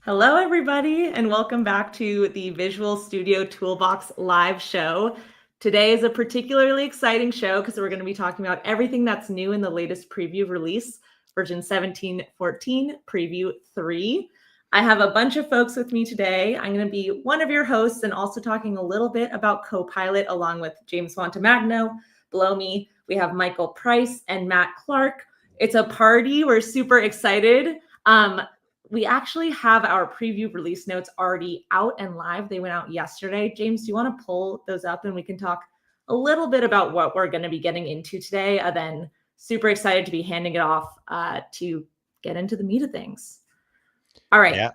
Hello, everybody, and welcome back to the Visual Studio Toolbox live show. Today is a particularly exciting show because we're going to be talking about everything that's new in the latest preview release, version 17.14, preview 3. I have a bunch of folks with me today. I'm going to be one of your hosts and also talking a little bit about Copilot along with James Fontamagno. Below me, we have Michael Price and Matt Clark. It's a party. We're super excited. We actually have our preview release notes already out and live. They went out yesterday. James, do you want to pull those up and we can talk a little bit about what we're going to be getting into today? Then super excited to be handing it off to get into the meat of things. All right, yeah.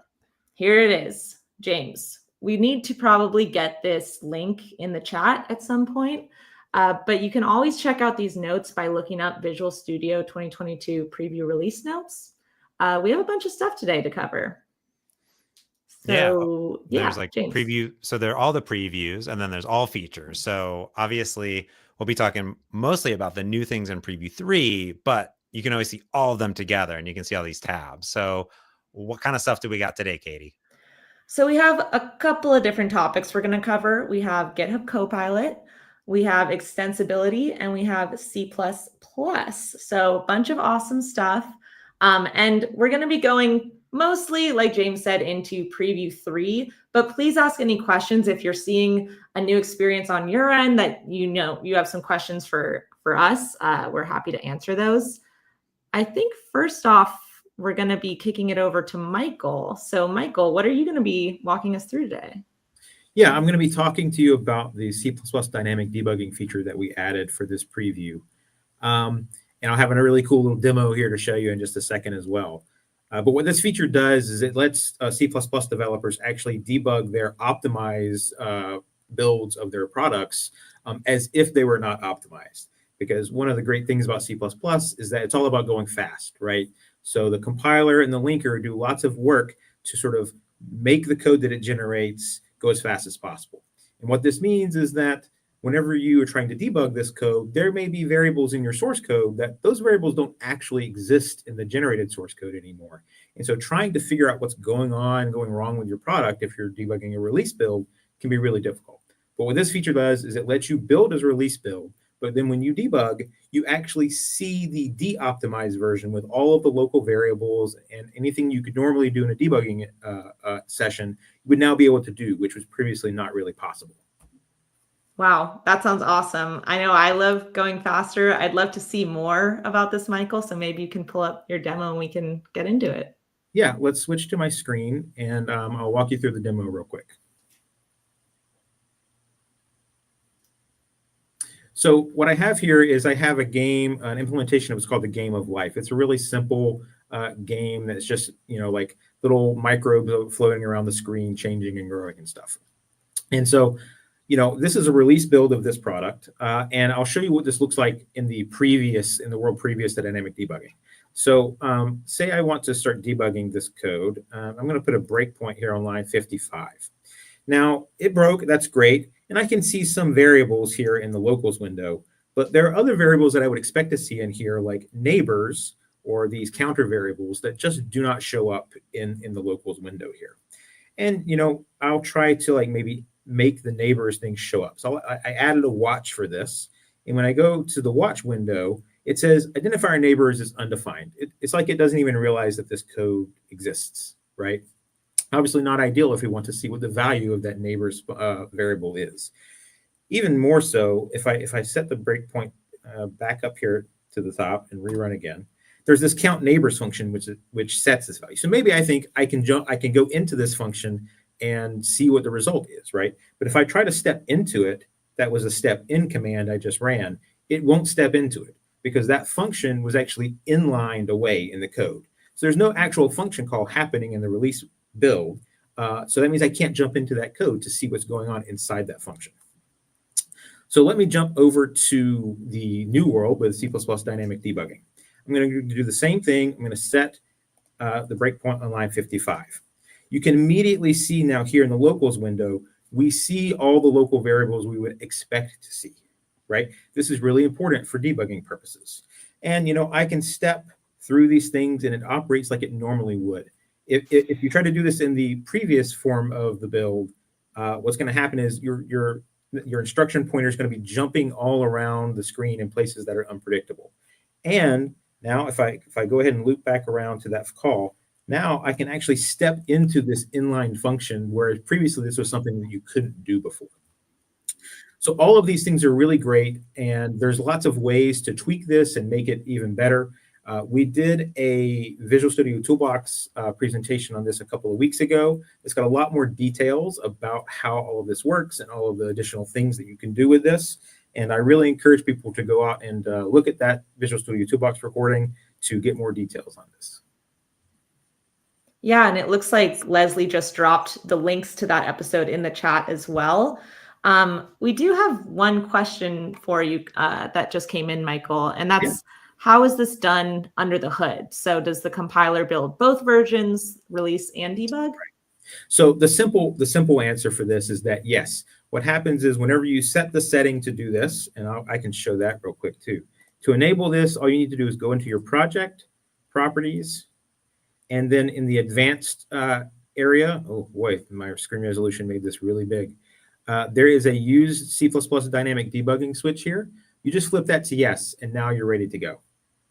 Here it is. James, we need to probably get this link in the chat at some point, but you can always check out these notes by looking up Visual Studio 2022 preview release notes. We have a bunch of stuff today to cover. So, there's like James. Preview. So there are all the previews and then there's all features. So obviously we'll be talking mostly about the new things in preview 3, but you can always see all of them together and you can see all these tabs. So what kind of stuff do we got today, Katie? So we have a couple of different topics we're going to cover. We have GitHub Copilot, we have extensibility, and we have C++. So a bunch of awesome stuff. And we're going to be going mostly, like James said, into preview 3, but please ask any questions if you're seeing a new experience on your end that you have some questions for us. We're happy to answer those. I think first off, we're going to be kicking it over to Michael. So Michael, what are you going to be walking us through today? Yeah, I'm going to be talking to you about the C++ dynamic debugging feature that we added for this preview. And I'll have a really cool little demo here to show you in just a second as well. But what this feature does is it lets C++ developers actually debug their optimized builds of their products as if they were not optimized. Because one of the great things about C++ is that it's all about going fast, right? So the compiler and the linker do lots of work to sort of make the code that it generates go as fast as possible. And what this means is that whenever you are trying to debug this code, there may be variables in your source code that those variables don't actually exist in the generated source code anymore. And so trying to figure out what's going wrong with your product if you're debugging a release build can be really difficult. But what this feature does is it lets you build as a release build, but then when you debug, you actually see the de-optimized version with all of the local variables and anything you could normally do in a debugging session, you would now be able to do, which was previously not really possible. Wow, that sounds awesome. I know I love going faster. I'd love to see more about this, Michael. So maybe you can pull up your demo and we can get into it. Yeah, let's switch to my screen and I'll walk you through the demo real quick. So what I have here is I have a game, an implementation of what's called the Game of Life. It's a really simple game that's just, like little microbes floating around the screen, changing and growing and stuff. And so, this is a release build of this product, and I'll show you what this looks like in the world previous to dynamic debugging. So say I want to start debugging this code. I'm going to put a breakpoint here on line 55. Now, it broke. That's great. And I can see some variables here in the locals window, but there are other variables that I would expect to see in here, like neighbors or these counter variables that just do not show up in the locals window here. And, I'll try to maybe make the neighbors thing show up. So I added a watch for this. And when I go to the watch window, it says identifier neighbors is undefined. It's like it doesn't even realize that this code exists, right? Obviously not ideal if we want to see what the value of that neighbor's variable is. Even more so, if I set the breakpoint back up here to the top and rerun again, there's this count neighbors function which sets this value. So maybe I think I can go into this function and see what the result is, right? But if I try to step into it, that was a step in command I just ran, it won't step into it because that function was actually inlined away in the code. So there's no actual function call happening in the release build. So that means I can't jump into that code to see what's going on inside that function. So let me jump over to the new world with C++ dynamic debugging. I'm going to do the same thing. I'm going to set the breakpoint on line 55. You can immediately see now here in the locals window, we see all the local variables we would expect to see, right? This is really important for debugging purposes. And, I can step through these things and it operates like it normally would. If you try to do this in the previous form of the build, what's going to happen is your instruction pointer is going to be jumping all around the screen in places that are unpredictable. And now if I go ahead and loop back around to that call, now I can actually step into this inline function, whereas previously this was something that you couldn't do before. So all of these things are really great, and there's lots of ways to tweak this and make it even better. We did a Visual Studio Toolbox presentation on this a couple of weeks ago. It's got a lot more details about how all of this works and all of the additional things that you can do with this. And I really encourage people to go out and look at that Visual Studio Toolbox recording to get more details on this. Yeah, and it looks like Leslie just dropped the links to that episode in the chat as well. We do have one question for you that just came in, Michael, and that's how is this done under the hood? So does the compiler build both versions, release and debug? So the simple answer for this is that yes. What happens is whenever you set the setting to do this, and I can show that real quick too. To enable this, all you need to do is go into your project, properties, and then in the advanced area, oh boy, my screen resolution made this really big. There is a use C++ dynamic debugging switch here. You just flip that to yes, and now you're ready to go,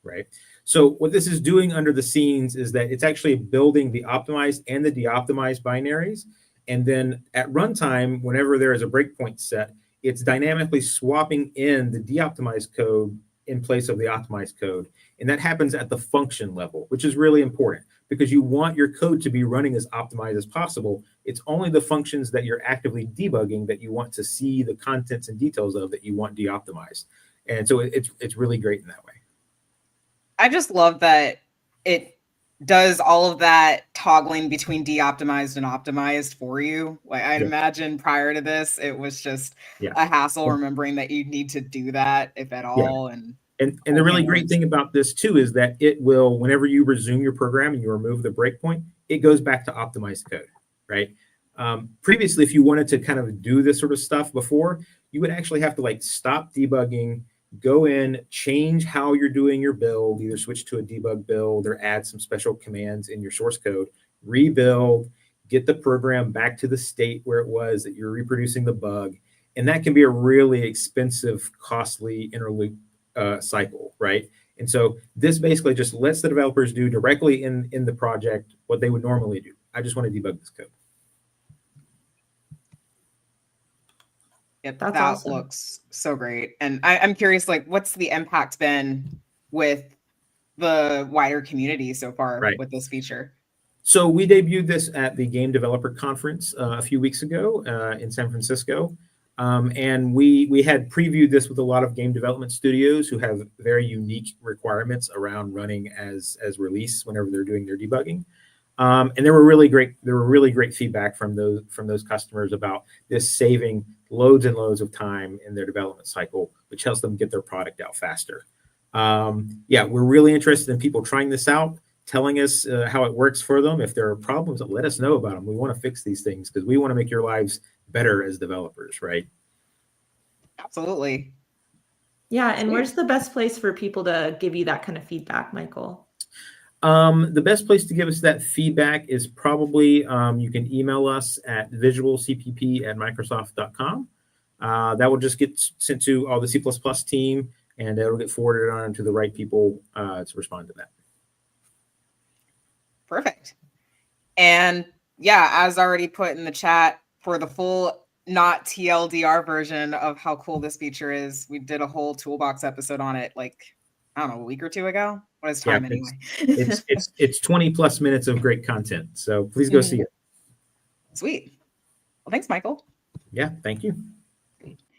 right? So what this is doing under the scenes is that it's actually building the optimized and the de-optimized binaries. And then at runtime, whenever there is a breakpoint set, it's dynamically swapping in the de-optimized code in place of the optimized code. And that happens at the function level, which is really important because you want your code to be running as optimized as possible. It's only the functions that you're actively debugging that you want to see the contents and details of that you want de-optimized. And so it's really great in that way. I just love that it does all of that toggling between de-optimized and optimized for you. Like I'd imagine prior to this, it was just a hassle remembering that you need to do that, if at all. And the really great thing about this too is that it will, whenever you resume your program and you remove the breakpoint, it goes back to optimized code, right? Previously, if you wanted to kind of do this sort of stuff before, you would actually have to like stop debugging, go in, change how you're doing your build, either switch to a debug build or add some special commands in your source code, rebuild, get the program back to the state where it was that you're reproducing the bug. And that can be a really expensive, costly interloop cycle, right? And so this basically just lets the developers do directly in the project what they would normally do. I just want to debug this code. Yep, that awesome. Looks so great. And I'm curious, like, what's the impact been with the wider community so far with this feature? So we debuted this at the Game Developer Conference a few weeks ago in San Francisco. And we had previewed this with a lot of game development studios who have very unique requirements around running as release whenever they're doing their debugging. And there were really great feedback from those customers about this saving loads and loads of time in their development cycle, which helps them get their product out faster. Yeah, we're really interested in people trying this out, telling us how it works for them. If there are problems, let us know about them. We want to fix these things because we want to make your lives better as developers, right? Absolutely. Yeah, and where's the best place for people to give you that kind of feedback, Michael? The best place to give us that feedback is probably you can email us at visualcpp@microsoft.com. That will just get sent to all the C++ team, and it'll get forwarded on to the right people to respond to that. Perfect. And yeah, as already put in the chat, for the full not TLDR version of how cool this feature is, we did a whole toolbox episode on it, like, I don't know, a week or two ago. What is time anyway? It's 20 plus minutes of great content. So please go see it. Sweet. Well, thanks, Michael. Yeah, thank you.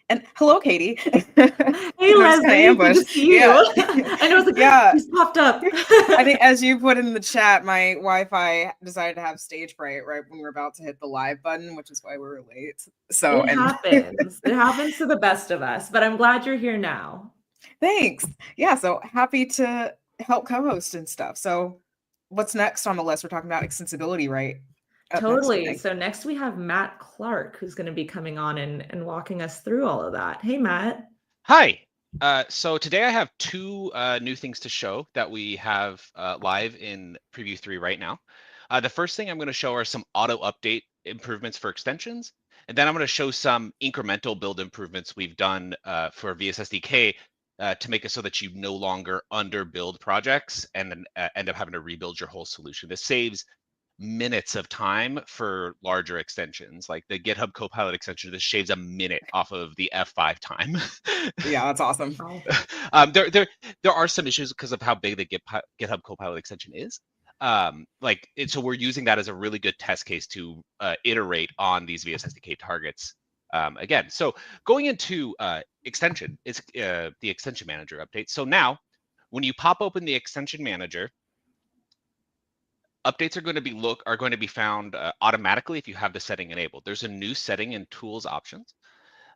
And hello, Katie. Hey, Leslie. Good to see you. Yeah. I know, it's like, he's popped up. I think as you put in the chat, my Wi-Fi decided to have stage fright right when we were about to hit the live button, which is why we were late. So it happens. It happens to the best of us, but I'm glad you're here now. Thanks. Yeah, so happy to help co-host and stuff. So what's next on the list? We're talking about extensibility, right? Totally. So next we have Matt Clark, who's going to be coming on and walking us through all of that. Hey, Matt. Hi. So today I have two new things to show that we have live in Preview 3 right now. The first thing I'm going to show are some auto update improvements for extensions. And then I'm going to show some incremental build improvements we've done for VS SDK to make it so that you no longer underbuild projects and then end up having to rebuild your whole solution. This saves minutes of time for larger extensions, like the GitHub Copilot extension. This shaves a minute off of the F5 time. Yeah, that's awesome. There are some issues because of how big the GitHub Copilot extension is. So we're using that as a really good test case to iterate on these VS SDK targets again. So going into extension, it's the extension manager update. So now when you pop open the extension manager, updates are going to be found automatically if you have the setting enabled. There's a new setting in tools options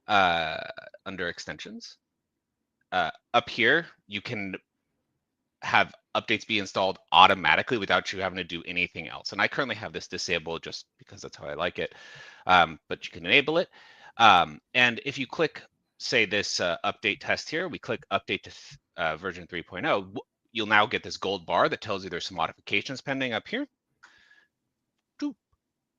under extensions. Up here, you can have updates be installed automatically without you having to do anything else. And I currently have this disabled just because that's how I like it, but you can enable it. And if you click, say, this update test here, we click update to version 3.0, you'll now get this gold bar that tells you there's some modifications pending up here,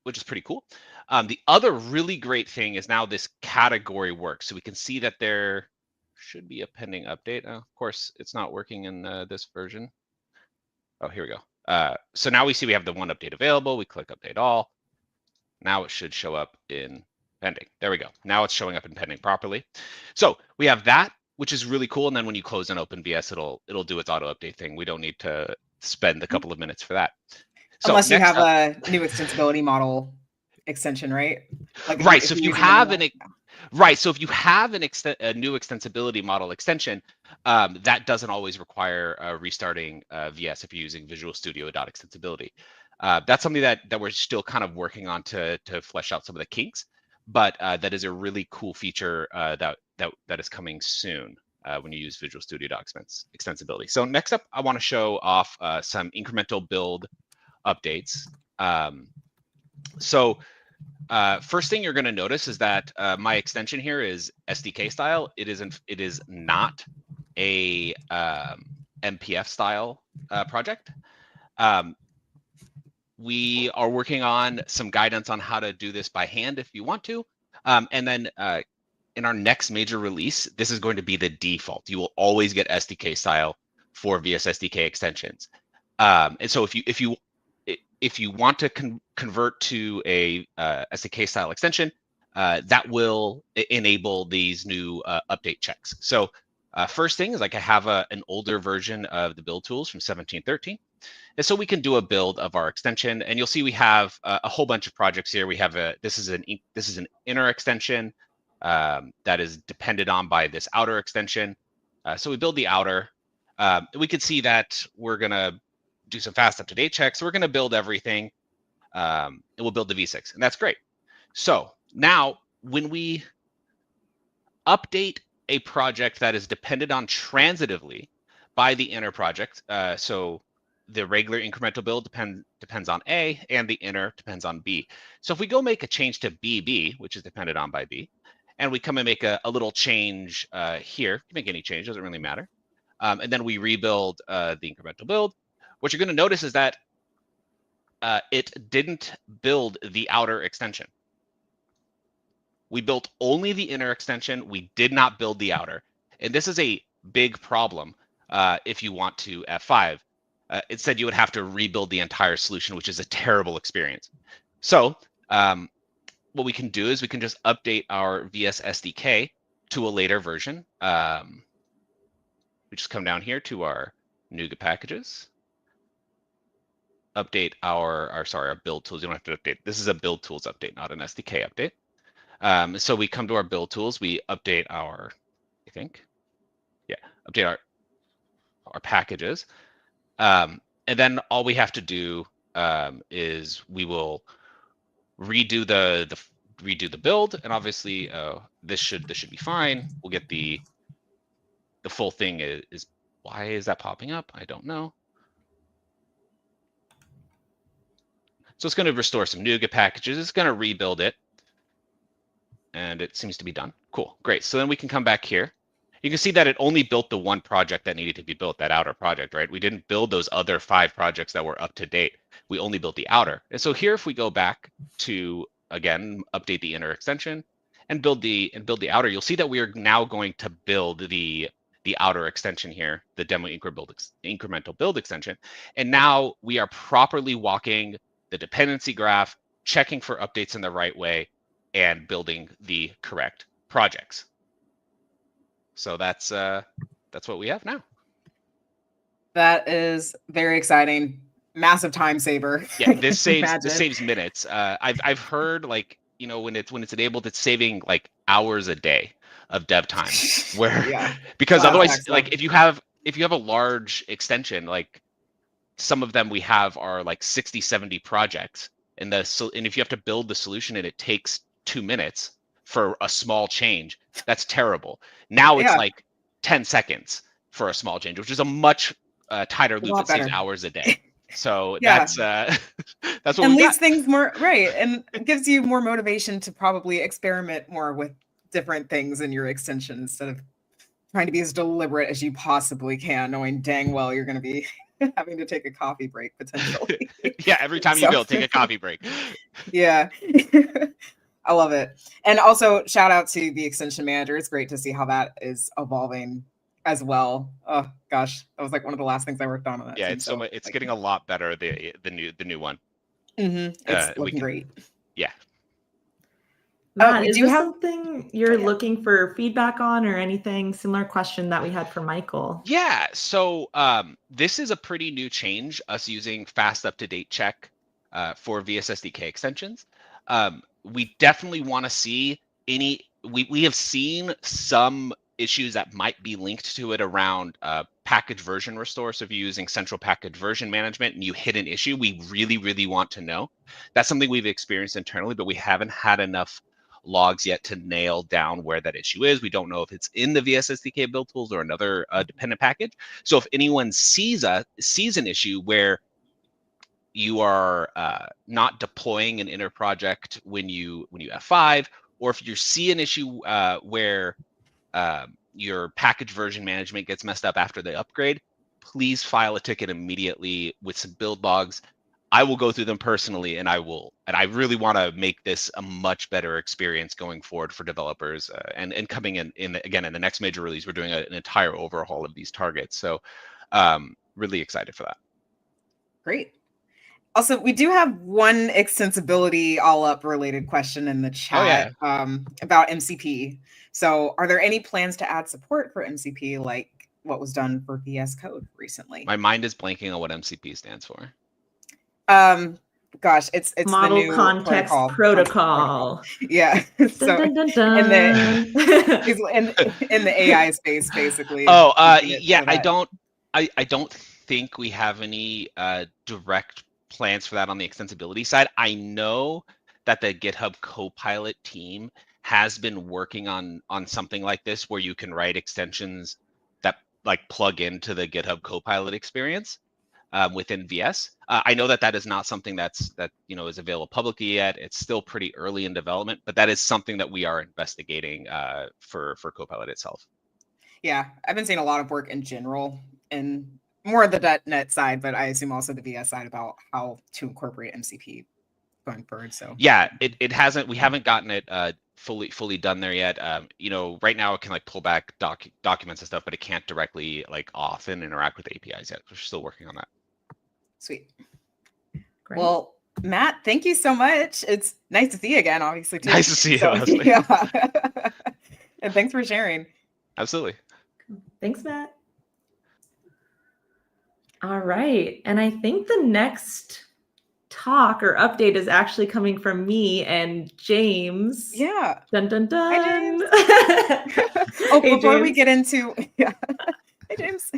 which is pretty cool. The other really great thing is now this category works. So we can see that there should be a pending update. Of course, it's not working in this version. Oh, here we go. So now we see we have the one update available. We click update all. Now it should show up in pending. There we go. Now it's showing up in pending properly. So we have that, which is really cool. And then when you close and open VS, it'll do its auto update thing. We don't need to spend a couple of minutes for that. So unless you have a new extensibility model extension, right? Like right. So if you have an right, so if you have a new extensibility model extension, that doesn't always require restarting VS if you're using Visual Studio .extensibility. That's something that we're still kind of working on to flesh out some of the kinks, but that is a really cool feature that is coming soon when you use Visual Studio .extensibility. So next up, I want to show off some incremental build updates. First thing you're going to notice is that my extension here is SDK style. It is not a MPF style project. We are working on some guidance on how to do this by hand if you want to. And then in our next major release, this is going to be the default. You will always get SDK style for VS SDK extensions. And so if you want to convert to a SDK style extension, that will enable these new update checks. So first thing is, like, I have an older version of the build tools from 17.13. And so we can do a build of our extension, and you'll see we have a whole bunch of projects here. We have this is an inner extension that is depended on by this outer extension. So we build the outer. We could see that we're gonna do some fast up-to-date checks. So we're gonna build everything, and we'll build the v6, and that's great. So now when we update a project that is depended on transitively by the inner project, so the regular incremental build depends on A, and the inner depends on B. So if we go make a change to BB, which is depended on by B, and we come and make a little change here, you can make any change, doesn't really matter. And then we rebuild the incremental build. What you're going to notice is that it didn't build the outer extension. We built only the inner extension. We did not build the outer. And this is a big problem if you want to F5. Instead, you would have to rebuild the entire solution, which is a terrible experience. So what we can do is we can just update our VS SDK to a later version. We just come down here to our NuGet packages, update our build tools. You don't have to update. This is a build tools update, not an SDK update. So we come to our build tools, we update our, update our packages. And then all we have to do is we will redo the build, and obviously this should be fine. We'll get the full thing is why is that popping up? I don't know. So it's going to restore some NuGet packages. It's going to rebuild it, and it seems to be done. Cool, great. So then we can come back here. you can see that it only built the one project that needed to be built, that outer project, right? We didn't build those other 5 projects that were up to date. We only built the outer. And so here, if we go back to, again, update the inner extension and build the outer, you'll see that we are now going to build the outer extension here, the demo incremental build extension. And now we are properly walking the dependency graph, checking for updates in the right way, and building the correct projects. So that's what we have now. That is very exciting. Massive time saver. Yeah, this saves minutes. I've heard, like, you know, when it's enabled, it's saving like hours a day of dev time. Where because otherwise, like if you have a large extension, like some of them we have are like 60, 70 projects, and if you have to build the solution and it takes 2 minutes for a small change, that's terrible. Now it's like 10 seconds for a small change, which is a much tighter loop. It saves hours a day. So that's what and leaves things more right, and it gives you more motivation to probably experiment more with different things in your extension instead of trying to be as deliberate as you possibly can, knowing dang well you're going to be having to take a coffee break potentially. Yeah, every time you build, take a coffee break. Yeah. I love it. And also shout out to the extension manager. It's great to see how that is evolving as well. Oh gosh, that was like one of the last things I worked on that. Yeah, team, it's getting a lot better. The new one. It's looking great. Yeah. Matt, is this something you're looking for feedback on, or anything similar question that we had for Michael? Yeah. So this is a pretty new change, us using fast up-to-date check for VSSDK extensions. We definitely want to see we have seen some issues that might be linked to it around package version restore. So if you're using central package version management and you hit an issue, we really, really want to know. That's something we've experienced internally, but we haven't had enough logs yet to nail down where that issue is. We don't know if it's in the VSSDK build tools or another dependent package. So if anyone sees an issue where you are not deploying an inner project when you F5, or if you see an issue where your package version management gets messed up after the upgrade, please file a ticket immediately with some build logs. I will go through them personally, and I really want to make this a much better experience going forward for developers. And coming in the next major release, we're doing an entire overhaul of these targets. So really excited for that. Great. Also, we do have one extensibility all up related question in the chat about MCP. So are there any plans to add support for MCP like what was done for VS Code recently? My mind is blanking on what MCP stands for. Gosh, it's Model the new Context Protocol. Yeah. So dun, dun, dun, dun. in the AI space, basically. Oh, yeah. I don't think we have any direct plans for that on the extensibility side. I know that the GitHub Copilot team has been working on something like this, where you can write extensions that like plug into the GitHub Copilot experience within VS. I know that is not something that is available publicly yet. It's still pretty early in development, but that is something that we are investigating for Copilot itself. Yeah, I've been seeing a lot of work in general and more of the .NET side, but I assume also the VS side about how to incorporate MCP going forward. So yeah, we haven't gotten it fully done there yet. Right now it can like pull back documents and stuff, but it can't directly like auth and interact with APIs yet. We're still working on that. Sweet. Great. Well, Matt, thank you so much. It's nice to see you again, obviously. Too. Nice to see you. So, yeah. And thanks for sharing. Absolutely. Thanks, Matt. All right. And I think the next talk or update is actually coming from me and James. Yeah. Dun, dun, dun. Hi, James. Before we get into Hi, James.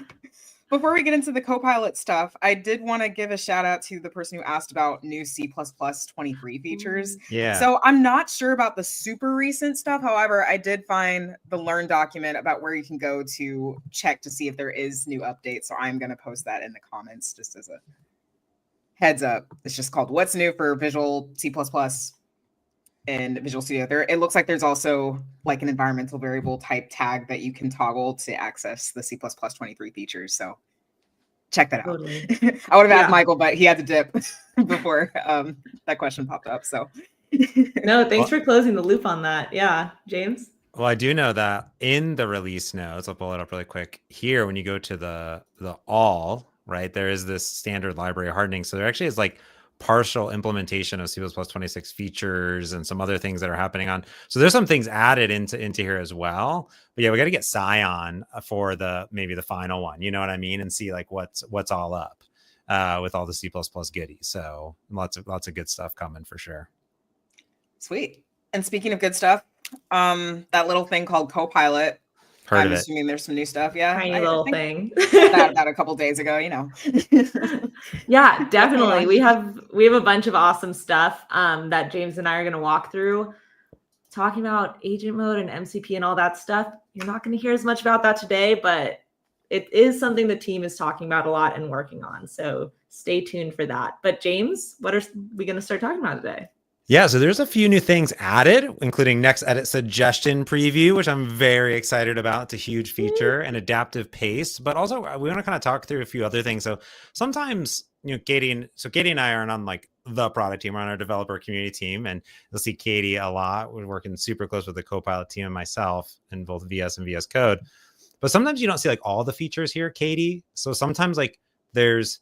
Before we get into the Copilot stuff, I did want to give a shout out to the person who asked about new C++ 23 features. Yeah. So I'm not sure about the super recent stuff. However, I did find the Learn document about where you can go to check to see if there is new updates. So I'm going to post that in the comments just as a heads up. It's just called What's New for Visual C++. in Visual Studio. It looks like there's also like an environmental variable type tag that you can toggle to access the C++ 23 features. So check that out. Totally. I would have asked Michael, but he had to dip before that question popped up. So no, thanks for closing the loop on that. Yeah, James? Well, I do know that in the release notes, I'll pull it up really quick here. When you go to the all, right, there is this standard library hardening. So there actually is like partial implementation of C++ 26 features and some other things that are happening on. So there's some things added into here as well. But yeah, we got to get Scion for maybe the final one. You know what I mean? And see like what's all up with all the C++ goodies. So lots of good stuff coming for sure. Sweet. And speaking of good stuff, that little thing called Copilot. I'm assuming there's some new stuff. Yeah, tiny little thing. that about a couple days ago, you know. Yeah, definitely. We have a bunch of awesome stuff that James and I are going to walk through, talking about agent mode and MCP and all that stuff. You're not going to hear as much about that today, but it is something the team is talking about a lot and working on. So stay tuned for that. But James, what are we going to start talking about today? Yeah, so there's a few new things added, including next edit suggestion preview, which I'm very excited about. It's a huge feature, and adaptive paste. But also, we want to kind of talk through a few other things. So sometimes, Katie and I aren't on like the product team, we're on our developer community team, and you'll see Katie a lot. We're working super close with the Copilot team and myself in both VS and VS Code. But sometimes you don't see like all the features here, Katie. So sometimes like there's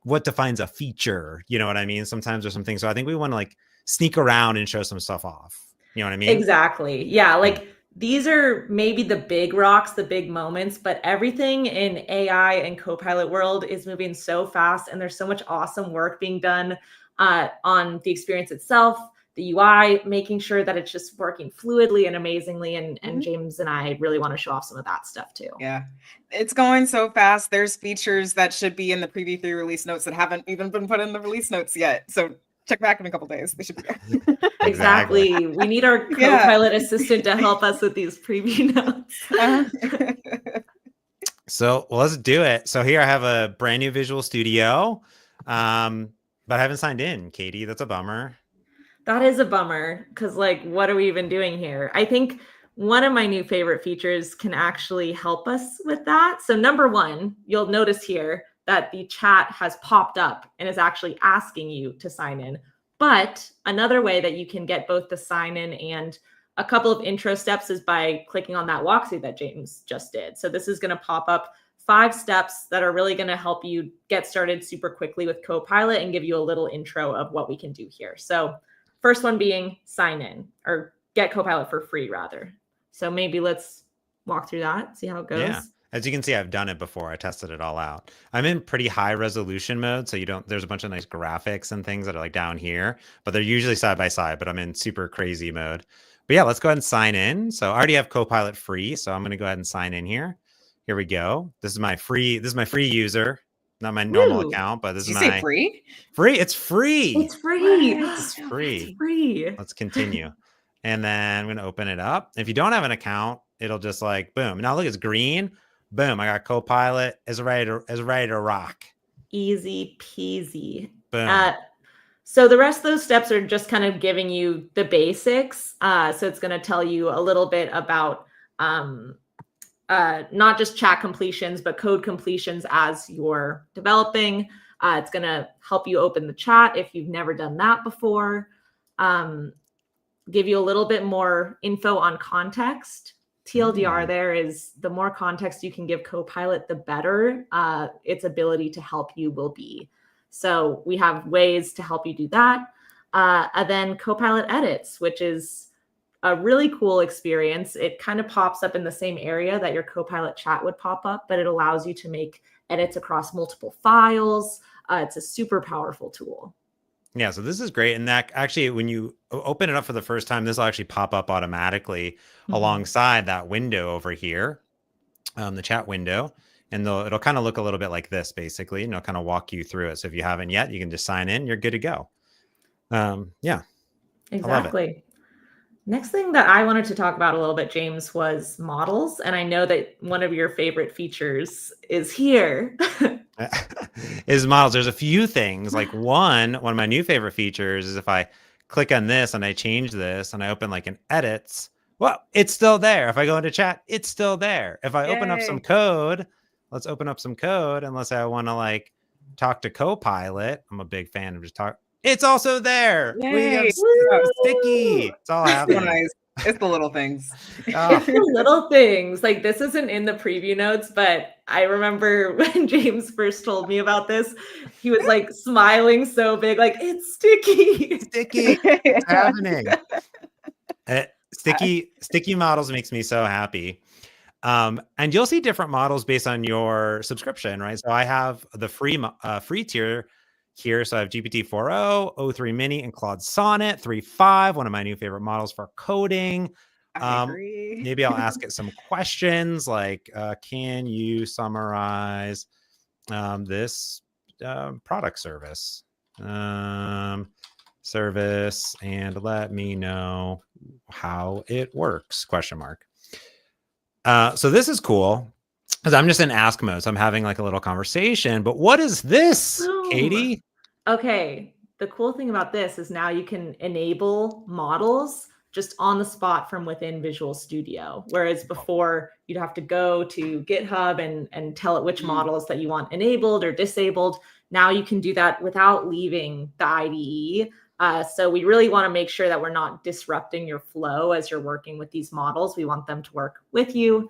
what defines a feature. You know what I mean? Sometimes there's some things. So I think we want to like sneak around and show some stuff off. You know what I mean? Exactly. Yeah. Like these are maybe the big rocks, the big moments, but everything in AI and Copilot world is moving so fast. And there's so much awesome work being done on the experience itself, the UI, making sure that it's just working fluidly and amazingly. And James and I really want to show off some of that stuff too. Yeah. It's going so fast. There's features that should be in the preview 3 release notes that haven't even been put in the release notes yet. So check back in a couple days. They should be there. Exactly. We need our Copilot assistant to help us with these preview notes. So let's do it. So here I have a brand new Visual Studio, but I haven't signed in, Katie. That's a bummer. That is a bummer because like, what are we even doing here? I think one of my new favorite features can actually help us with that. So number one, you'll notice here that the chat has popped up and is actually asking you to sign in. But another way that you can get both the sign in and a couple of intro steps is by clicking on that walkthrough that James just did. So this is going to pop up 5 steps that are really going to help you get started super quickly with Copilot and give you a little intro of what we can do here. So first one being sign in, or get Copilot for free rather. So maybe let's walk through that, see how it goes. Yeah. As you can see, I've done it before. I tested it all out. I'm in pretty high resolution mode, so there's a bunch of nice graphics and things that are like down here, but they're usually side by side, but I'm in super crazy mode. But yeah, let's go ahead and sign in. So I already have Copilot free, so I'm going to go ahead and sign in here. Here we go. This is my free user, not my normal account, but this is my free. It's free. It's free. It's free. It's free. Let's continue. And then I'm going to open it up. If you don't have an account, it'll just like boom. Now look, it's green. Boom, I got Copilot is ready to rock. Easy peasy. Boom. So the rest of those steps are just kind of giving you the basics. So it's going to tell you a little bit about not just chat completions, but code completions as you're developing. It's going to help you open the chat if you've never done that before. Give you a little bit more info on context. TLDR there is the more context you can give Copilot, the better its ability to help you will be. So we have ways to help you do that. And then Copilot edits, which is a really cool experience. It kind of pops up in the same area that your Copilot chat would pop up, but it allows you to make edits across multiple files. It's a super powerful tool. Yeah, so this is great. And that actually, when you open it up for the first time, this will actually pop up automatically alongside that window over here, the chat window. And it'll kind of look a little bit like this, basically, and it'll kind of walk you through it. So if you haven't yet, you can just sign in. You're good to go. Yeah, exactly. Next thing that I wanted to talk about a little bit, James, was models. And I know that one of your favorite features is here. Is models. There's a few things. Like one of my new favorite features is if I click on this and I change this and I open like an edits, well, it's still there. If I go into chat, it's still there. If I open up some code, let's open up some code. Unless I want to like talk to Copilot. I'm a big fan of just talk. It's also there. Yay. We have sticky. It's all happening. Nice. It's the little things. Oh. The little things. Like this isn't in the preview notes, but I remember when James first told me about this, he was like smiling so big, like it's sticky. Sticky. It's happening. Sticky models makes me so happy. And you'll see different models based on your subscription, right? So I have the free tier here. So I have GPT-4o, O3 Mini, and Claude Sonnet 3.5, one of my new favorite models for coding. I agree. Maybe I'll ask it some questions like, can you summarize this product service and let me know how it works, ? So this is cool because I'm just in ask mode. So I'm having like a little conversation, but what is this, Katie? Okay. The cool thing about this is now you can enable models just on the spot from within Visual Studio. Whereas before you'd have to go to GitHub and tell it which models that you want enabled or disabled. Now you can do that without leaving the IDE. So we really want to make sure that we're not disrupting your flow as you're working with these models. We want them to work with you.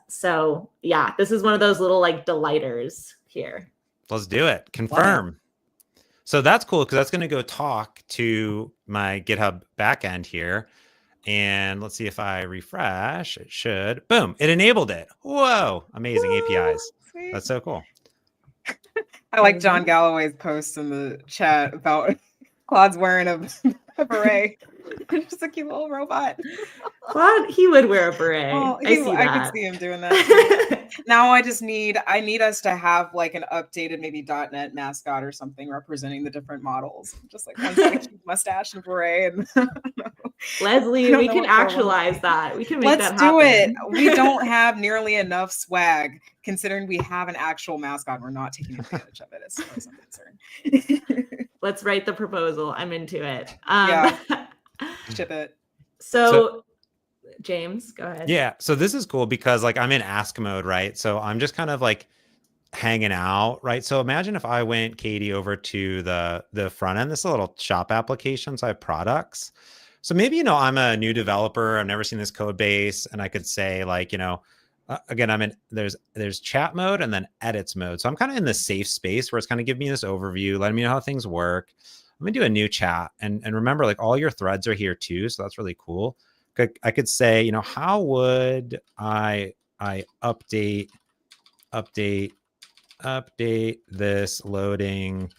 So yeah, this is one of those little like delighters here. Let's do it. Confirm. Wow. So that's cool because that's going to go talk to my GitHub backend here. And let's see if I refresh. It should. Boom. It enabled it. Whoa. Amazing. Woo, APIs. Sweet. That's so cool. I like John Galloway's post in the chat about Claude's wearing a beret. Just a cute little robot. Claude, he would wear a beret. Well, I could see him doing that. Now I need us to have like an updated maybe .NET mascot or something representing the different models. Just like one's got a cute mustache and beret. And Leslie, we can actualize that. We can make that happen. Let's do it. We don't have nearly enough swag considering we have an actual mascot. We're not taking advantage of it as far as I'm concerned. Let's write the proposal. I'm into it. Yeah. Ship it. So James, go ahead. Yeah. So this is cool because like I'm in ask mode, right? So I'm just kind of like hanging out, right? So imagine if I went, Katie, over to the front end. This is a little shop application. So I have products. So maybe, I'm a new developer. I've never seen this code base. And I could say like, again, I'm in, there's chat mode and then edits mode. So I'm kind of in the safe space where it's kind of giving me this overview, letting me know how things work. I'm gonna do a new chat and remember like all your threads are here too. So that's really cool. I could say, how would I update this loading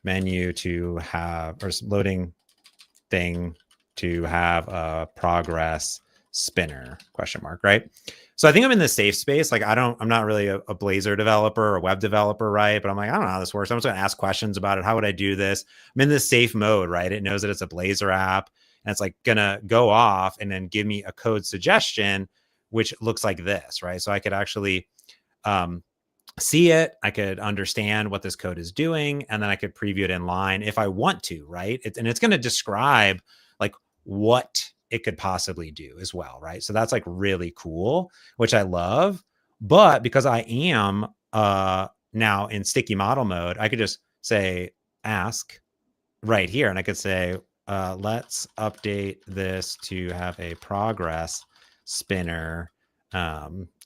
menu to have, or loading thing to have a progress spinner ? Right? So I think I'm in the safe space. Like I'm not really a Blazor developer or web developer, right? But I'm like, I don't know how this works. I'm just going to ask questions about it. How would I do this? I'm in this safe mode, right? It knows that it's a Blazor app and it's like going to go off and then give me a code suggestion, which looks like this, right? So I could actually see it. I could understand what this code is doing, and then I could preview it in line if I want to, right? And it's going to describe like what it could possibly do as well, right? So that's like really cool, which I love. But because I am now in sticky model mode, I could just say ask right here, and I could say, let's update this to have a progress spinner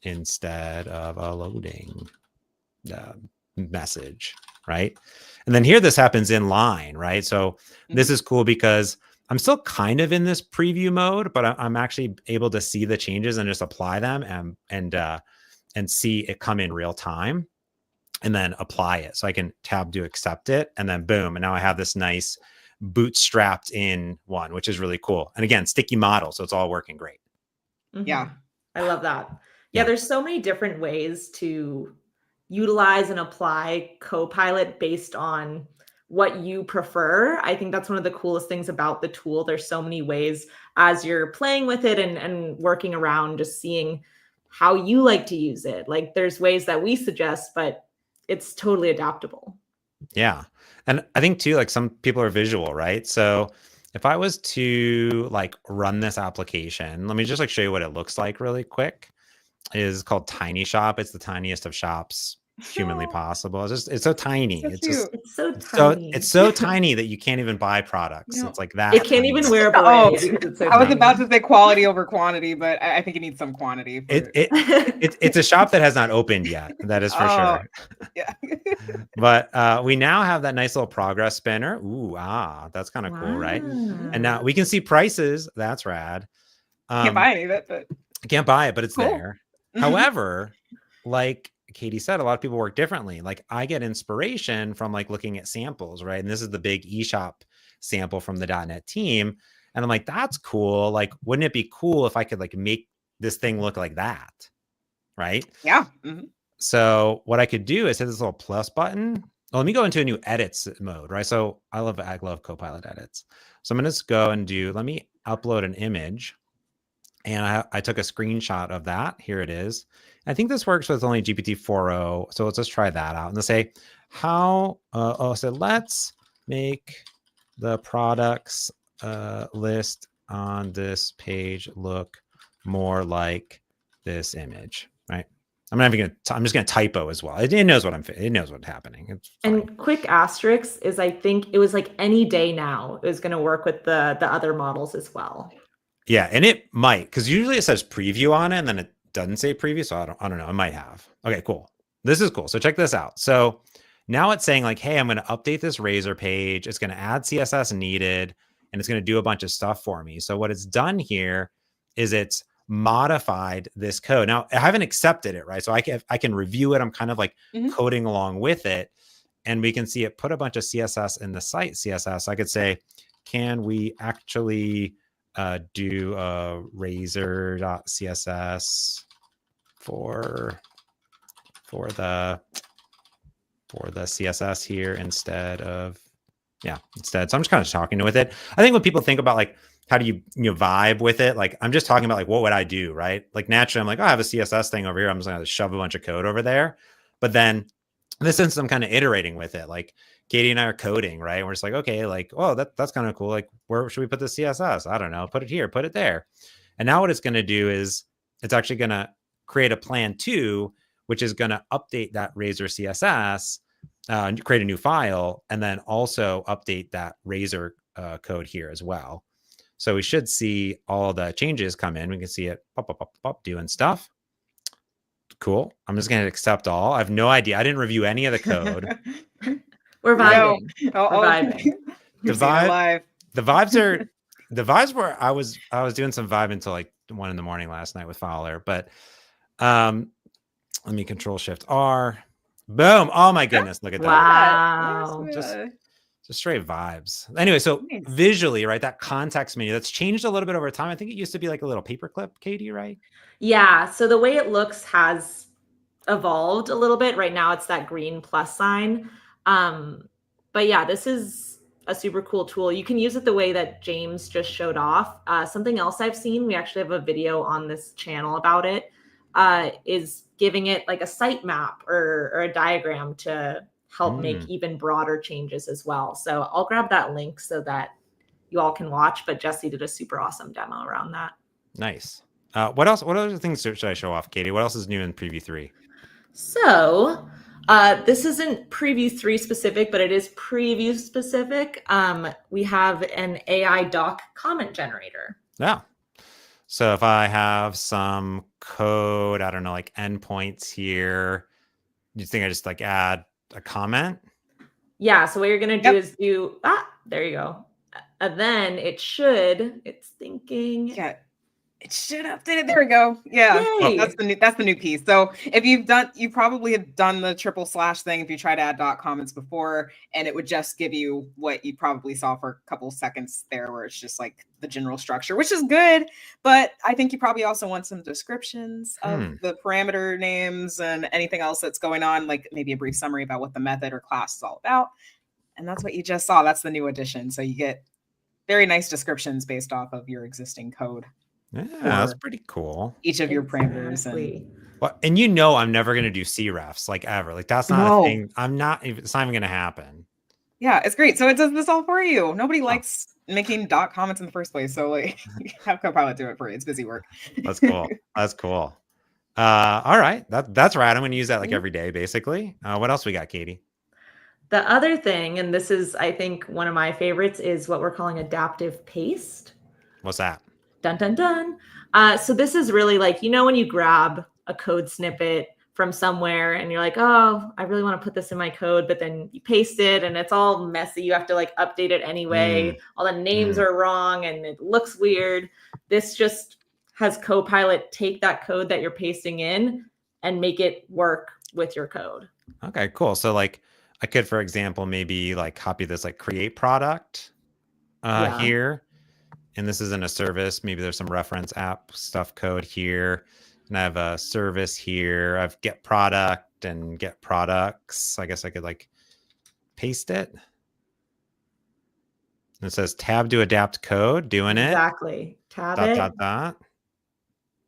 instead of a loading message, right? And then here this happens in line, right? So this is cool because I'm still kind of in this preview mode, but I'm actually able to see the changes and just apply them and see it come in real time and then apply it. So I can tab to accept it and then boom. And now I have this nice bootstrapped in one, which is really cool. And again, sticky model. So it's all working great. Mm-hmm. Yeah. I love that. Yeah. There's so many different ways to utilize and apply Copilot based on what you prefer. I think that's one of the coolest things about the tool. There's so many ways as you're playing with it and working around, just seeing how you like to use it. Like there's ways that we suggest, but it's totally adaptable. Yeah. And I think too, like some people are visual, right? So if I was to like run this application, let me just like show you what it looks like really quick. It is called Tiny Shop. It's the tiniest of shops humanly possible. It's so tiny. It's so so tiny. tiny that you can't even buy products. No. It's like that. It can't even wear a Oh, beret because it's so I was tiny. about to say quality over quantity, but I think it needs some quantity. It's a shop that has not opened yet. That is for sure. Yeah. But we now have that nice little progress spinner. Ooh, that's kind of cool, right? And now we can see prices. That's rad. Can't buy any of it, but I can't buy it, but it's cool. there. However, like Katie said, a lot of people work differently. Like I get inspiration from like looking at samples, right? And this is the big eShop sample from the .NET team. And I'm like, that's cool. Like, wouldn't it be cool if I could like make this thing look like that? Right? Yeah. So what I could do is hit this little plus button. Well, let me go into a new edits mode, right? So I love Copilot edits. So I'm going to just go and let me upload an image. And I took a screenshot of that. Here it is. I think this works with only GPT-4o. So let's just try that out. And let's say so let's make the products list on this page look more like this image, right? I'm just gonna typo as well. It knows what it knows what's happening. It's fine. And quick asterisk is I think it was like any day now it was going to work with the other models as well. Yeah, and it might, because usually it says preview on it and then it doesn't say preview. So I don't know. It might have. Okay, cool. This is cool. So check this out. So now it's saying like, hey, I'm going to update this Razor page. It's going to add CSS needed, and it's going to do a bunch of stuff for me. So what it's done here is it's modified this code. Now I haven't accepted it, right? So I can review it. I'm kind of like coding along with it, and we can see it put a bunch of CSS in the site CSS. I could say, can we actually do a razor.css for the CSS here instead. So I'm just kind of talking with it. I think when people think about like, how do you vibe with it? Like, I'm just talking about like, what would I do? Right. Like naturally I'm like, oh, I have a CSS thing over here. I'm just going to shove a bunch of code over there. But then in this instance, I'm kind of iterating with it. Like Katie and I are coding, right? And we're just like, okay, like, oh, that's kind of cool. Like, where should we put the CSS? I don't know. Put it here, put it there. And now what it's going to do is it's actually going to create a plan 2, which is going to update that Razor CSS, create a new file, and then also update that Razor code here as well. So we should see all the changes come in. We can see it pop, doing stuff. Cool. I'm just going to accept all. I have no idea. I didn't review any of the code. We're vibing. No. We're vibing. The vibes were I was doing some vibe until like 1 a.m. last night with Fowler, but let me Control Shift R. Boom. Oh my goodness. Look at that. Wow. Just straight vibes. Anyway, so visually, right, that context menu that's changed a little bit over time. I think it used to be like a little paperclip, Katie, right? Yeah. So the way it looks has evolved a little bit. Right now it's that green plus sign. But yeah, this is a super cool tool. You can use it the way that James just showed off. Something else I've seen, we actually have a video on this channel about it, is giving it like a sitemap or a diagram to help make even broader changes as well. So I'll grab that link so that you all can watch, but Jesse did a super awesome demo around that. Nice. What else? What other things should I show off, Katie? What else is new in Preview 3? So this isn't Preview 3 specific, but it is Preview specific. We have an AI doc comment generator. Yeah. So if I have some code, I don't know, like endpoints here, you think I just like add a comment? Yeah. So what you're going to do is there you go. And then it's thinking. Yeah. It should update it. There we go. Yeah. Yay. That's the new piece. So if you probably have done the / thing if you try to add dot comments before, and it would just give you what you probably saw for a couple seconds there, where it's just like the general structure, which is good. But I think you probably also want some descriptions of the parameter names and anything else that's going on, like maybe a brief summary about what the method or class is all about. And that's what you just saw. That's the new addition. So you get very nice descriptions based off of your existing code. Yeah, that's pretty cool. Each of your parameters. And I'm never going to do CREFs like ever. Like that's not a thing. It's not even going to happen. Yeah, it's great. So it does this all for you. Nobody likes making doc comments in the first place. So like, have Copilot do it for you. It's busy work. That's cool. That's cool. All right. That's right. I'm going to use that like every day, basically. What else we got, Katie? The other thing, and this is, I think, one of my favorites, is what we're calling adaptive paste. What's that? Dun, dun, dun. So this is really like, when you grab a code snippet from somewhere and you're like, oh, I really want to put this in my code, but then you paste it and it's all messy. You have to like update it anyway. All the names are wrong and it looks weird. This just has Copilot take that code that you're pasting in and make it work with your code. Okay, cool. So like I could, for example, maybe like copy this like create product here. And this isn't a service. Maybe there's some reference app stuff code here. And I have a service here. I've get product and get products. I guess I could like paste it. And it says tab to adapt code, doing it. Exactly. Tab dot, it. Dot, dot.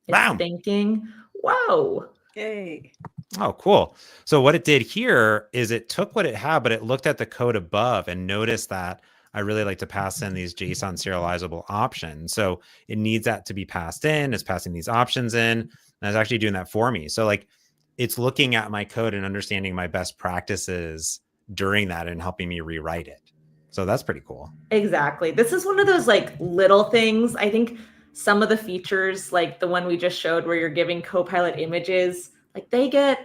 It's Bam. thinking, whoa. Yay. Oh, cool. So what it did here is it took what it had, but it looked at the code above and noticed that I really like to pass in these JSON serializable options. So it needs that to be passed in. It's passing these options in. And it's actually doing that for me. So like it's looking at my code and understanding my best practices during that and helping me rewrite it. So that's pretty cool. Exactly. This is one of those like little things. I think some of the features, like the one we just showed where you're giving Copilot images, like they got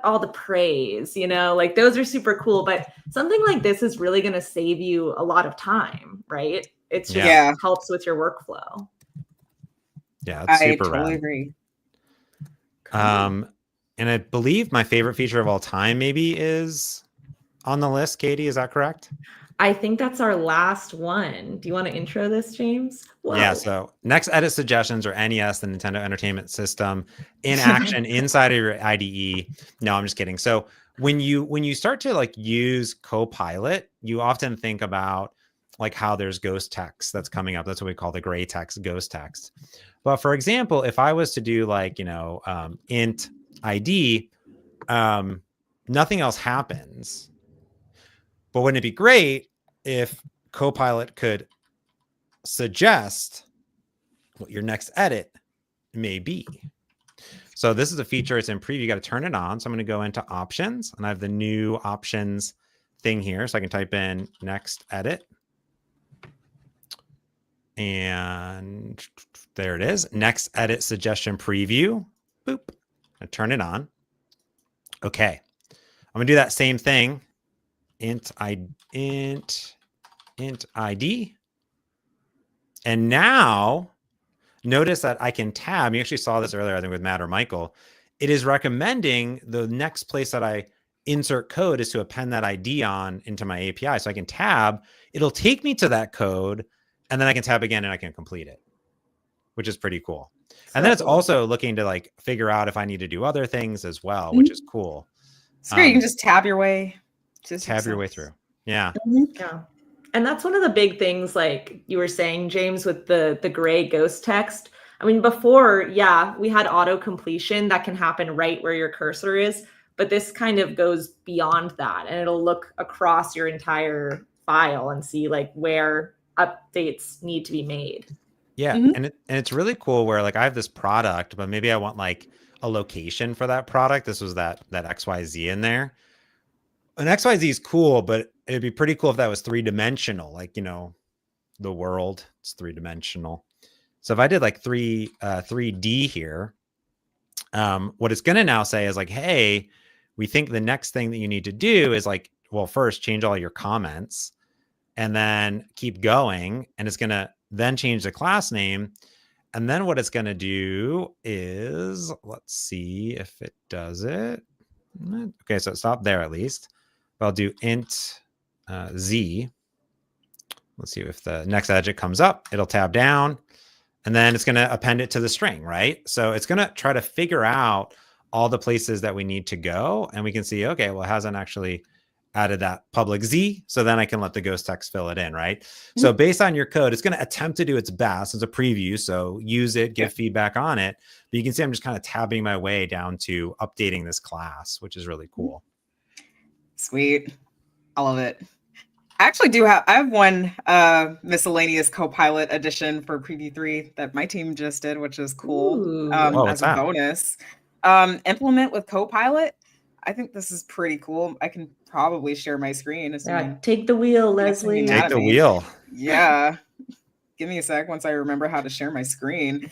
all the praise, like those are super cool. But something like this is really going to save you a lot of time, right? It's just helps with your workflow. Yeah, it's super I totally rad. agree. Cool. And I believe my favorite feature of all time maybe is on the list. Katie, is that correct? I think that's our last one. Do you want to intro this, James? Whoa. Yeah, so next edit suggestions, or NES, the Nintendo Entertainment System, in action inside of your IDE. No, I'm just kidding. So when you start to like use Copilot, you often think about like how there's ghost text that's coming up. That's what we call the gray text, ghost text. But for example, if I was to do like, int ID, nothing else happens. But wouldn't it be great if Copilot could suggest what your next edit may be? So this is a feature. It's in preview. You got to turn it on. So I'm going to go into options, and I have the new options thing here. So I can type in next edit. And there it is. Next edit suggestion preview. Boop. I turn it on. Okay. I'm going to do that same thing. int ID. And now notice that I can tab. You actually saw this earlier, I think with Matt or Michael. It is recommending the next place that I insert code is to append that ID on into my API. So I can tab, it'll take me to that code, and then I can tab again and I can complete it, which is pretty cool. And then it's also looking to like figure out if I need to do other things as well, which is cool. It's great. You can just tab your way. Tab your way through. Yeah. Yeah. And that's one of the big things, like you were saying, James, with the gray ghost text. I mean, before, we had auto completion that can happen right where your cursor is, but this kind of goes beyond that, and it'll look across your entire file and see like where updates need to be made. Yeah. And it's really cool where like I have this product, but maybe I want like a location for that product. This was that XYZ in there. And XYZ is cool, but it'd be pretty cool if that was 3-dimensional, like, the world, it's 3-dimensional. So if I did like 3D here, what it's going to now say is like, hey, we think the next thing that you need to do is like, well, first change all your comments and then keep going. And it's going to then change the class name. And then what it's going to do is, let's see if it does it. Okay, so it stopped there at least. I'll do int z. Let's see if the next edit comes up. It'll tab down, and then it's going to append it to the string, right? So it's going to try to figure out all the places that we need to go, and we can see, okay, well, it hasn't actually added that public z, so then I can let the ghost text fill it in, right? So based on your code, it's going to attempt to do its best. It's a preview, so use it, give feedback on it. But you can see I'm just kind of tabbing my way down to updating this class, which is really cool. Sweet. I love it. I have one miscellaneous Copilot edition for Preview 3 that my team just did, which is cool. As a bonus. Implement with Copilot. I think this is pretty cool. I can probably share my screen. Yeah, take the wheel, Leslie. Take the wheel. Yeah. Give me a sec once I remember how to share my screen.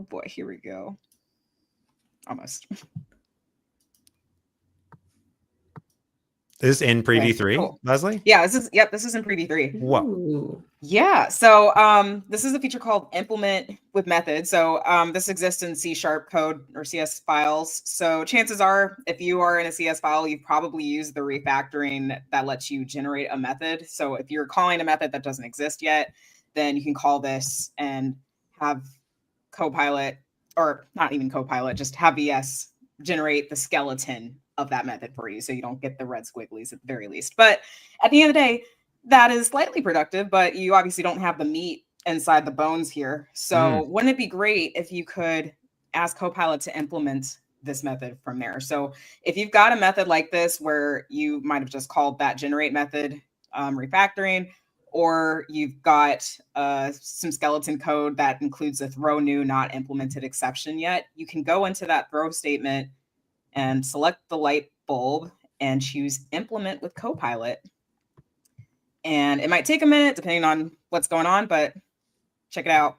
Boy, here we go. Almost. This is in Preview 3, cool. Leslie? Yeah, this is in Preview 3. Whoa. Yeah, so this is a feature called Implement with Methods. So this exists in C# code or CS files. So chances are, if you are in a CS file, you've probably used the refactoring that lets you generate a method. So if you're calling a method that doesn't exist yet, then you can call this and have Copilot, or not even Copilot, just have VS generate the skeleton of that method for you, so you don't get the red squigglies at the very least. But at the end of the day, that is slightly productive, but you obviously don't have the meat inside the bones here. So wouldn't it be great if you could ask Copilot to implement this method from there? So if you've got a method like this where you might have just called that generate method refactoring, or you've got some skeleton code that includes a throw new not implemented exception yet, you can go into that throw statement and select the light bulb and choose implement with Copilot. And it might take a minute depending on what's going on, but check it out.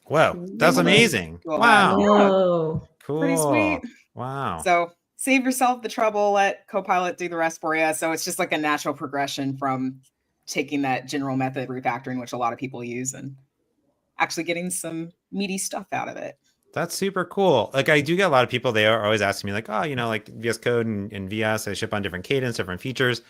Whoa, that's amazing. Wow. Whoa. Cool. Pretty sweet. Wow. So save yourself the trouble, let Copilot do the rest for you. So it's just like a natural progression from taking that general method refactoring, which a lot of people use, and actually getting some meaty stuff out of it. That's super cool. Like, I do get a lot of people, they are always asking me like, oh, like VS Code and VS, they ship on different cadence, different features.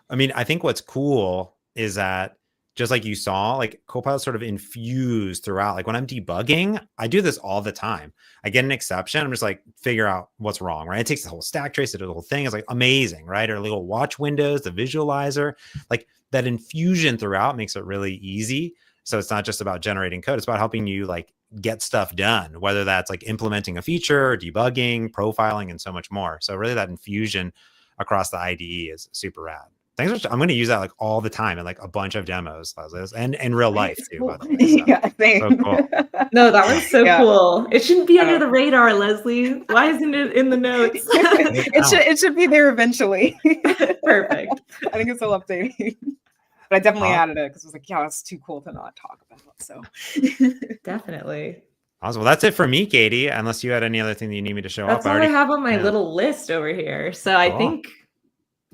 I mean, I think what's cool is that just like you saw, like Copilot sort of infused throughout. Like when I'm debugging, I do this all the time. I get an exception. I'm just like, figure out what's wrong, right? It takes the whole stack trace, it does the whole thing. It's like amazing, right? Or little watch windows, the visualizer, like that infusion throughout makes it really easy. So it's not just about generating code. It's about helping you like get stuff done, whether that's like implementing a feature, debugging, profiling, and so much more. So really that infusion across the IDE is super rad. Thanks. I'm going to use that like all the time in like a bunch of demos, and in real life too. Cool. By the way, so, yeah, so cool. No, that was so cool. It shouldn't be under the radar, Leslie. Why isn't it in the notes? it should be there eventually. Perfect. I think it's still updating. But I definitely added it because I was like, yeah, that's too cool to not talk about. So definitely. Awesome. Well, that's it for me, Katie, unless you had any other thing that you need me to show that's up. That's all I have on my little list over here. So I think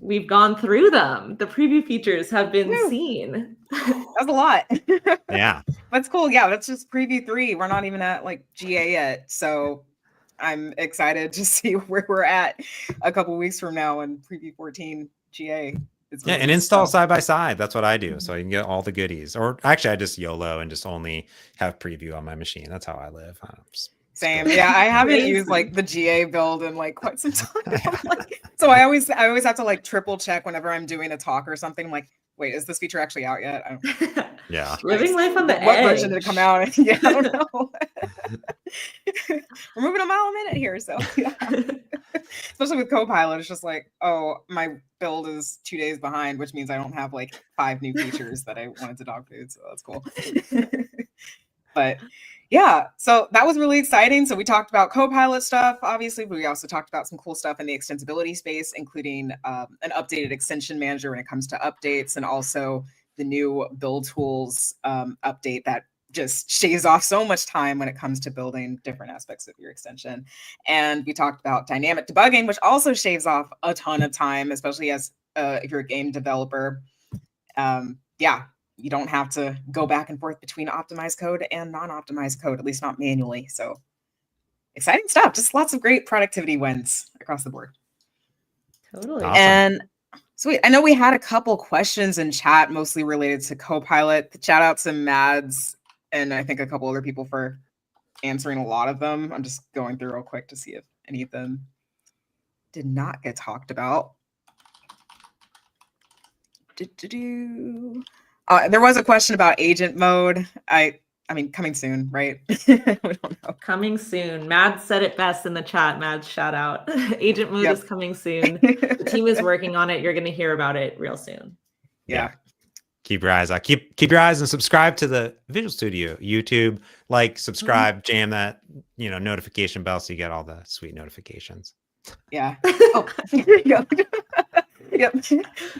we've gone through them. The preview features have been seen. That's a lot. Yeah. That's cool. Yeah, that's just preview 3. We're not even at like GA yet. So I'm excited to see where we're at a couple weeks from now in preview 14 GA. Yeah, and install side by side. That's what I do. So you can get all the goodies. Or actually, I just YOLO and just only have preview on my machine. That's how I live. Same. Yeah, I haven't used like the GA build in like quite some time. So I always have to like triple check whenever I'm doing a talk or something. I'm like, wait, is this feature actually out yet? I don't yeah. Living life on the what edge. version did it come out? Yeah, I don't know. We're moving a mile a minute here, so yeah. Especially with Copilot, it's just like, oh, my build is 2 days behind, which means I don't have like 5 new features that I wanted to dog food, so that's cool. But yeah, so that was really exciting. So we talked about Copilot stuff, obviously, but we also talked about some cool stuff in the extensibility space, including an updated extension manager when it comes to updates, and also the new build tools update that just shaves off so much time when it comes to building different aspects of your extension. And we talked about dynamic debugging, which also shaves off a ton of time, especially as if you're a game developer. Yeah, you don't have to go back and forth between optimized code and non-optimized code, at least not manually. So exciting stuff. Just lots of great productivity wins across the board. Totally. Awesome. And sweet. I know we had a couple questions in chat, mostly related to Copilot. Shout out to Mads and I think a couple other people for answering a lot of them. I'm just going through real quick to see if any of them did not get talked about. There was a question about agent mode. I I mean, coming soon, right? We don't know. Coming soon. Mads said it best in the chat. Mads, shout out. Agent Mood is coming soon. The team is working on it. You're going to hear about it real soon. Yeah. Keep your eyes out. Keep your eyes and subscribe to the Visual Studio YouTube. Like, subscribe, jam that notification bell so you get all the sweet notifications. Yeah. Oh, yep. Yep.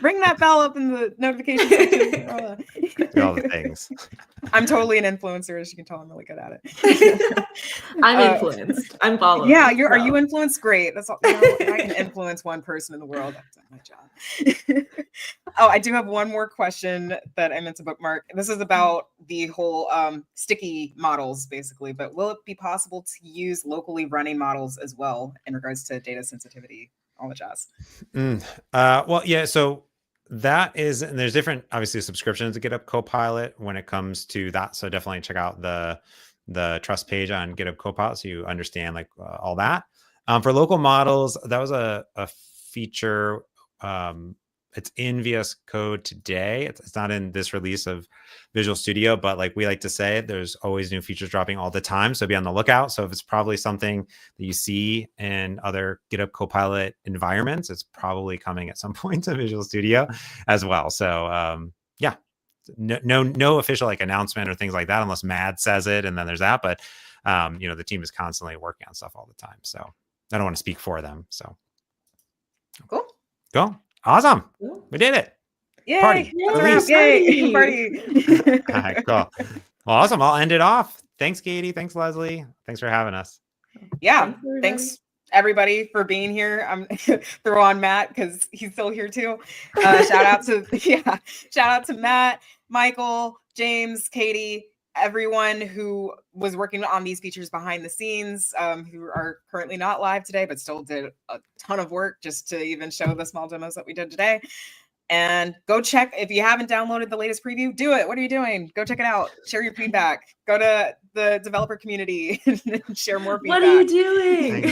Bring that bell up in the notification section. All the things. I'm totally an influencer, as you can tell. I'm really good at it. I'm influenced. I'm following. Yeah, are you influenced? Great. That's all. I can influence one person in the world. I've done my job. Oh, I do have one more question that I meant to bookmark. This is about the whole sticky models, basically. But will it be possible to use locally running models as well in regards to data sensitivity? All the jazz. Well, yeah. So that is, and there's different, obviously, subscriptions to GitHub Copilot when it comes to that. So definitely check out the trust page on GitHub Copilot so you understand like all that. For local models, that was a feature. It's in VS Code today. It's not in this release of Visual Studio, but like we like to say, there's always new features dropping all the time. So be on the lookout. So if it's probably something that you see in other GitHub Copilot environments, it's probably coming at some point to Visual Studio as well. So yeah, no official like announcement or things like that, unless Mad says it. And then there's that. But the team is constantly working on stuff all the time. So I don't want to speak for them. So cool. Awesome. We did it. Yay. Party. Yay. Party. All right, cool. Well, awesome. I'll end it off. Thanks, Katie. Thanks, Leslie. Thanks for having us. Yeah. Thanks everybody for being here. I'm throw on Matt because he's still here too. Shout out to Matt, Michael, James, Katie, everyone who was working on these features behind the scenes, who are currently not live today, but still did a ton of work just to even show the small demos that we did today. And go check, if you haven't downloaded the latest preview, do it. What are you doing? Go check it out. Share your feedback. Go to the developer community and share more feedback. What are you doing?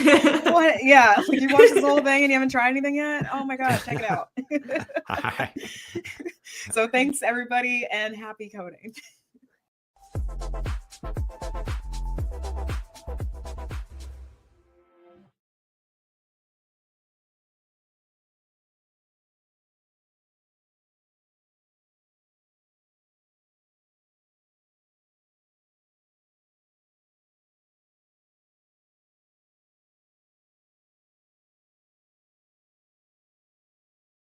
What? Yeah. Like you watched this whole thing and you haven't tried anything yet? Oh my gosh, check it out. So thanks everybody and happy coding.